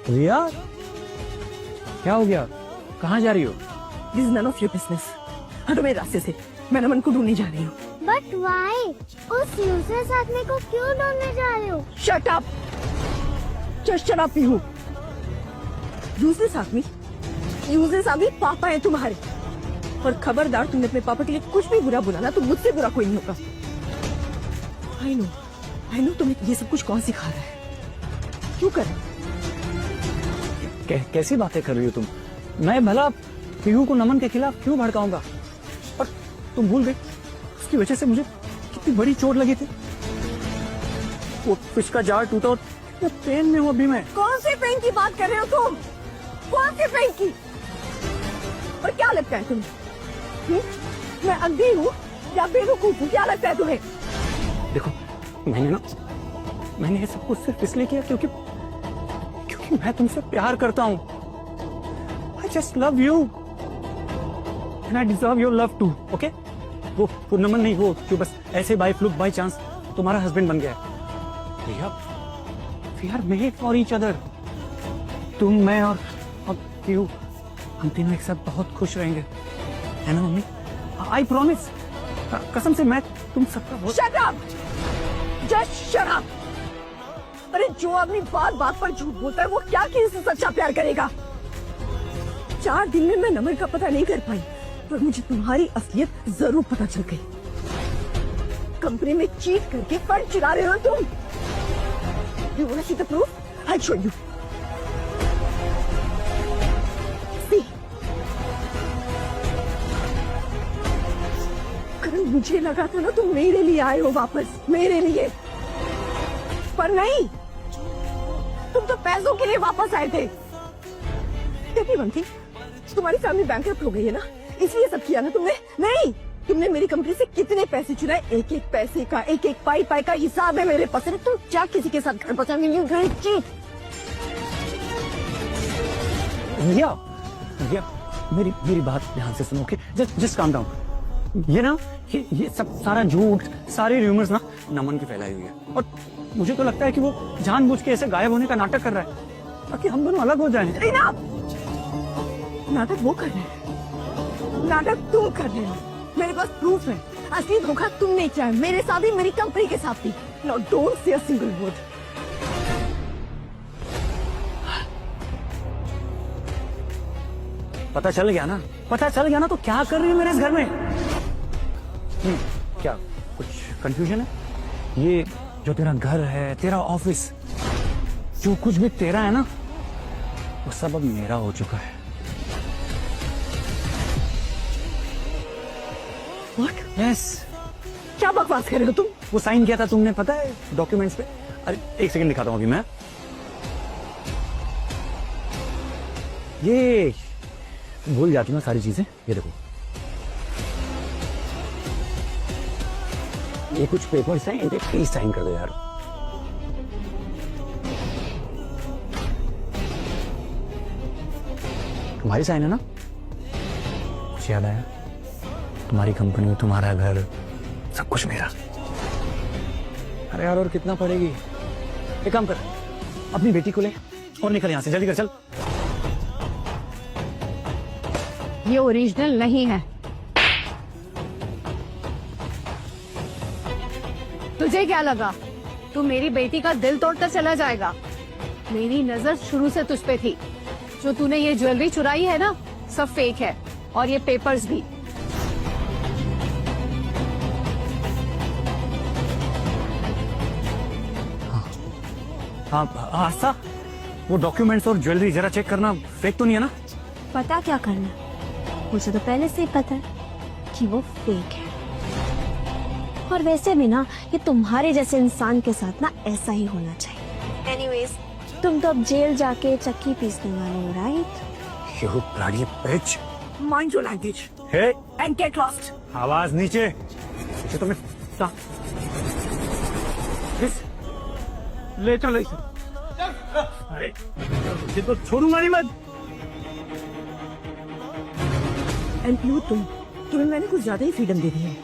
रिया, क्या हो गया? कहाँ जा रही हो? This is none of your business. हटो मेरे रास्ते से। मैं नमन को ढूंढने जा रही हूँ। But why? उस यूजलेस आदमी को क्यों ढूंढने जा रहे हो? Shut up! Just shut up Pihu. Useless आदमी? यूजलेस आदमी पापा है तुम्हारे। और खबरदार, तुमने अपने पापा के लिए कुछ भी बुरा बोला ना तो मुझसे बुरा कोई नहीं होगा। आई नो तुम्हें ये सब कुछ कौन सिखा रहा है? क्यों कर रहे हो? कैसी बातें कर रही हो तुम? मैं भला पीहू को नमन के खिलाफ क्यों भड़काऊंगा? और तुम भूल गई उसकी वजह से मुझे कितनी बड़ी चोट लगी थी। वो फिश का जार टूटा और कितना पेन में हूँ अभी मैं। कौन से पेन की बात कर रहे हो तुम? कौन से पेन की? और क्या लगता है तुम्हें? मैं अंधी हूँ या बेवकूफ हूँ? क्या लगता है तुम्हें? देखो, मैंने ये सब कुछ सिर्फ इसलिए किया क्योंकि मैं तुमसे प्यार करता हूँ। I just love you and I deserve your love too, okay? वो नमन नहीं, वो जो बस ऐसे बाय फ्लूक बाय चांस तुम्हारा हस्बैंड बन गया है। We are made for each other। तुम, मैं और पीहू, हम तीनों एक साथ बहुत खुश रहेंगे, है ना मम्मी? I promise। कसम से मैं तुम सबका बहुत। Shut up! Just shut up! अरे जो आदमी बात बात पर झूठ बोलता है वो क्या किसी से सच्चा प्यार करेगा? 4 दिन में मैं नमन का पता नहीं कर पाई, पर मुझे तुम्हारी असलियत जरूर पता चल गई। कंपनी में चीट करके फंड चुरा रहे हो तुम। You wanna see the proof? I'll show you. See? कल मुझे लगा था ना तुम मेरे लिए आए हो वापस, मेरे लिए, पर नहीं, तुम तो पैसों के लिए वापस आए थे। बनती, तुम्हारी फैमिली बैंकरप्ट हो गई है ना, इसलिए सब किया ना तुमने? नहीं, तुमने मेरी कंपनी से कितने पैसे चुराए, एक एक पैसे का, एक एक पाई का हिसाब है मेरे पास। तुम क्या किसी के साथ घर बचा नहीं? रिया, मेरी बात ध्यान से सुनो, ओके? Just calm down. ये ना, ये सब सारा झूठ, सारी र्यूमर्स ना नमन की फैलाई हुई है, और मुझे तो लगता है कि वो जानबूझ के ऐसे गायब होने का नाटक कर रहा है ताकि हम दोनों अलग हो जाएं। नाटक वो कर रहे हैं, नाटक तुम कर रहे हो। मेरे पास प्रूफ है। असली धोखा तुमने किया है, मेरे साथ भी, मेरी कंपनी के साथ भी। Now don't say a single word। पता चल गया ना? पता चल गया ना तो क्या कर रही है मेरे इस घर में? क्या कुछ कंफ्यूजन है? ये जो तेरा घर है, तेरा ऑफिस, जो कुछ भी तेरा है ना, वो सब अब मेरा हो चुका है। What? Yes। क्या बकवास कर रहे हो तुम? वो साइन किया था तुमने, पता है, डॉक्यूमेंट्स पे। अरे एक सेकंड दिखाता हूँ अभी मैं। ये भूल जाती हूँ सारी चीजें। ये देखो, ये कुछ पेपर्स हैं, इनके प्लीज साइन कर दो यार। तुम्हारी साइन है ना? मुझे याद आया, तुम्हारी कंपनी, तुम्हारा घर, सब कुछ मेरा। अरे यार, और कितना पड़ेगी? एक काम कर, अपनी बेटी को ले और निकल यहाँ से, जल्दी कर, चल। ये ओरिजिनल नहीं है। तुझे क्या लगा तू मेरी बेटी का दिल तोड़कर चला जाएगा? मेरी नजर शुरू से तुझ पे थी। जो तूने ये ज्वेलरी चुराई है ना, सब फेक है, और ये पेपर्स भी। हाँ आस्था, वो डॉक्यूमेंट्स और ज्वेलरी जरा चेक करना, फेक तो नहीं है ना? पता क्या करना? मुझे तो पहले से ही पता है कि वो फेक है। और वैसे भी ना, ये तुम्हारे जैसे इंसान के साथ ना ऐसा ही होना चाहिए। एनीवेज, तुम तो अब जेल जाके चक्की पीसने वाले हो, right? You bloody bitch। Mind your language Hey, and get lost। आवाज नीचे। नीचे तो मैं ले चलो इसे। अरे ये तो छोड़ूंगा नहीं मैं। एंड तुम्हें मैंने कुछ ज्यादा ही फ्रीडम दे दी है।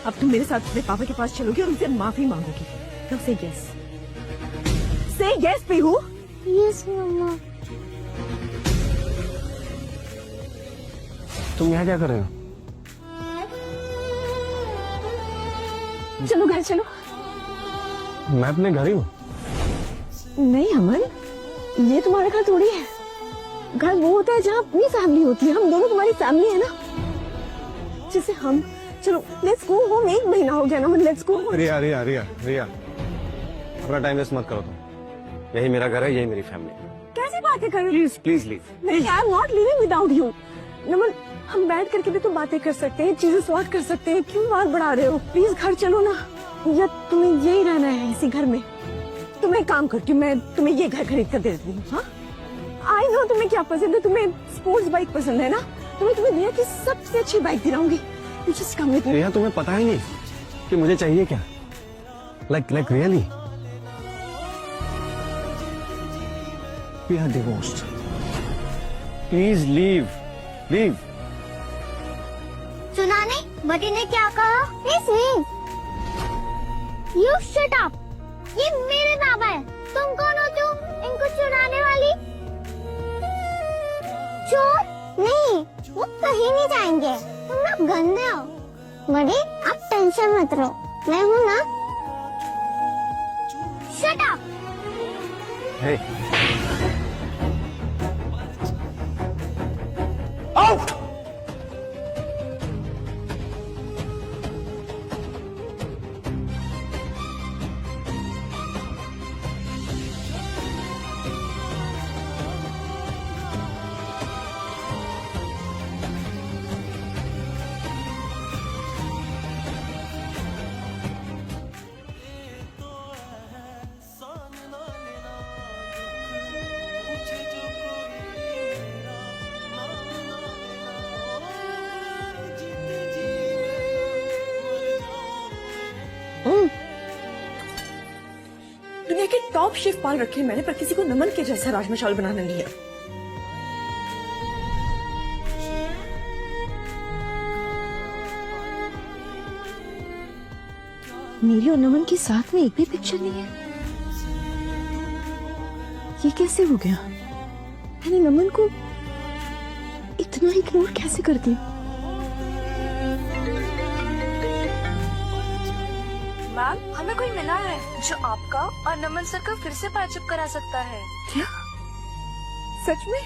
अब तुम मेरे साथ अपने पापा के पास चलोगे और उनसे माफी मांगोगी। तो से यस पीहू। यस मम्मा। तुम यहाँ क्या कर रहे हो? चलो घर चलो। मैं अपने घर ही हूँ। नहीं अमन, ये तुम्हारा घर थोड़ी है। घर वो होता है जहाँ अपनी फैमिली होती है। हम दोनों तुम्हारी फैमिली है ना। जैसे हम, चलो लेट्स गो होम। 1 महीना हो गया ना, लेट्स गो। रिया रिया रिया रिया, अपना टाइम वेस्ट मत करो तुम। यही मेरा घर है, यही मेरी फैमिली। कैसी बातें कर रहे हो? Please please leave. नहीं, I am not leaving without you. Naman, हम बैठ करके भी तो बातें कर सकते हैं, चीजें सॉर्ट कर सकते हैं। क्यों बात बढ़ा रहे हो? प्लीज घर चलो ना। या तुम्हें यही रहना है इसी घर में? तुम्हें एक काम करती हूँ, मैं तुम्हें ये घर खरीद कर दे देती हूँ। हाँ, आई नो तुम्हें क्या पसंद है। तुम्हें स्पोर्ट्स बाइक पसंद है ना? तुम्हें दुनिया की सबसे अच्छी बाइक दिलाऊंगी। You just come with me. Riya, तुम्हें पता ही नहीं कि मुझे चाहिए क्या। like really, we are divorced. Please leave, leave. सुना नहीं बटी ने क्या कहा? You shut up. ये मेरे बाबा है। तुम कौन हो? तुम इनको चुराने वाली? चोर नहीं, वो कहीं नहीं जाएंगे। तुम ना गंदे हो। बड़ी आप टेंशन मत लो, मैं हूँ ना। Shut up. Hey. Out. दुनिया के टॉप शेफ पाल रखे हैं मैंने, पर किसी को नमन के जैसा राजमा चावल बनाना नहीं है। मेरी और नमन के साथ में एक भी पिक्चर नहीं है। ये कैसे हो गया? मैंने नमन को इतना इग्नोर कैसे कर दिया? मैम, हमें कोई मिला है जो आपका और नमन सर का फिर से पैचअप करा सकता है। क्या? सच में?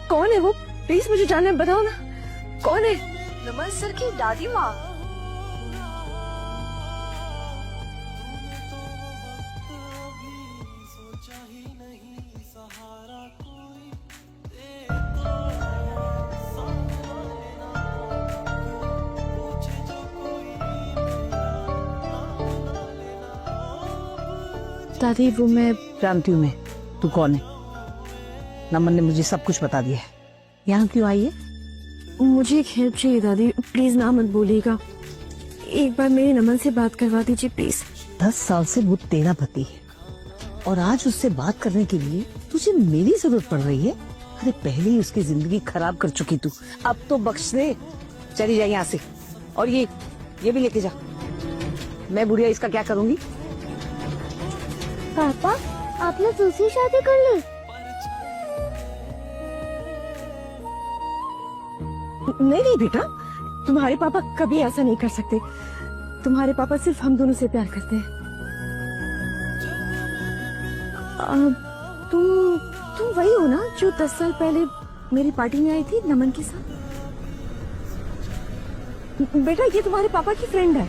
कौन है वो? प्लीज मुझे जानना है, बताओ ना कौन है? नमन सर की दादी माँ। दादी, वो मैं जानती हूँ। मैं, तू कौन है? नमन ने मुझे सब कुछ बता दिया है। यहाँ क्यों आई है? मुझे एक हेल्प चाहिए दादी, प्लीज ना मत बोलिएगा। एक बार मेरी नमन से बात करवा दीजिए प्लीज। 10 साल से वो तेरा पति है और आज उससे बात करने के लिए तुझे मेरी जरूरत पड़ रही है। अरे पहले ही उसकी जिंदगी खराब कर चुकी तू, अब तो बख्श दे। चली जा यहाँ से। और ये भी लेके जा। मैं बुढ़िया इसका क्या करूंगी? पापा, आपने दूसरी शादी कर ली? नहीं बेटा, तुम्हारे पापा कभी ऐसा नहीं कर सकते। तुम्हारे पापा सिर्फ हम दोनों से प्यार करते हैं। तुम वही हो ना जो 10 साल पहले मेरी पार्टी में आई थी नमन के साथ? बेटा, ये तुम्हारे पापा की फ्रेंड है।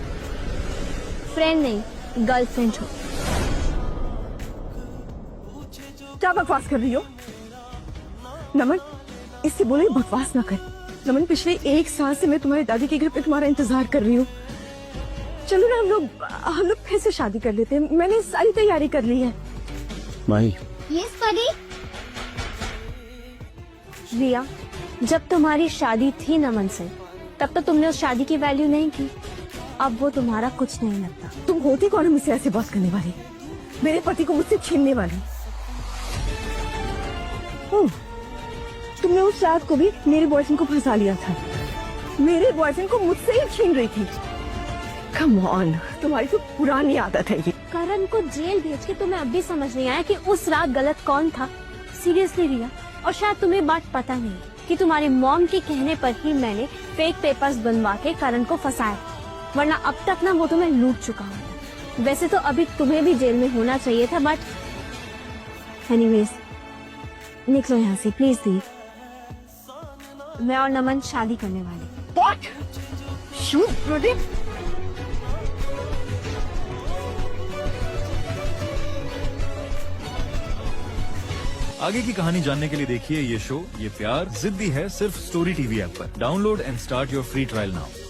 फ्रेंड नहीं, गर्लफ्रेंड हो। क्या बकवास कर रही हो? नमन, इससे बोले बकवास ना कर। नमन, पिछले 1 साल से मैं तुम्हारी दादी के घर पे तुम्हारा इंतजार कर रही हूँ। चलो ना हम लोग फिर से शादी कर लेते हैं। मैंने सारी तैयारी कर ली है। भाई, यस परी। रिया, जब तुम्हारी शादी थी नमन से, तब तो तुमने उस शादी की वैल्यू नहीं की। अब वो तुम्हारा कुछ नहीं लगता। तुम होती कौन है मुझसे ऐसे बात करने वाली? मेरे पति को मुझसे छीनने वाली। तुमने उस रात को भी मेरे बॉयफ्रेंड को फंसा लिया था। मेरे बॉयफ्रेंड को मुझसे ही छीन रही थी। कम ऑन, तुम्हारी तो पुरानी आदत है ये। करण को जेल भेज के तुम्हें अब भी समझ नहीं आया कि उस रात गलत कौन था? सीरियसली रिया, और शायद तुम्हें बात पता नहीं कि तुम्हारे मॉम के कहने पर ही मैंने फेक पेपर्स बनवा के करण को फंसाया, वरना अब तक ना वो तुम्हें लूट चुका होता। वैसे तो अभी तुम्हें भी जेल में होना चाहिए था, बट एनीवेज निकलो यहाँ से प्लीज दी। मैं और नमन शादी करने वाले। What? You bloody... आगे की कहानी जानने के लिए देखिए ये शो ये प्यार जिद्दी है सिर्फ स्टोरी टीवी ऐप पर। Download and start your free trial now.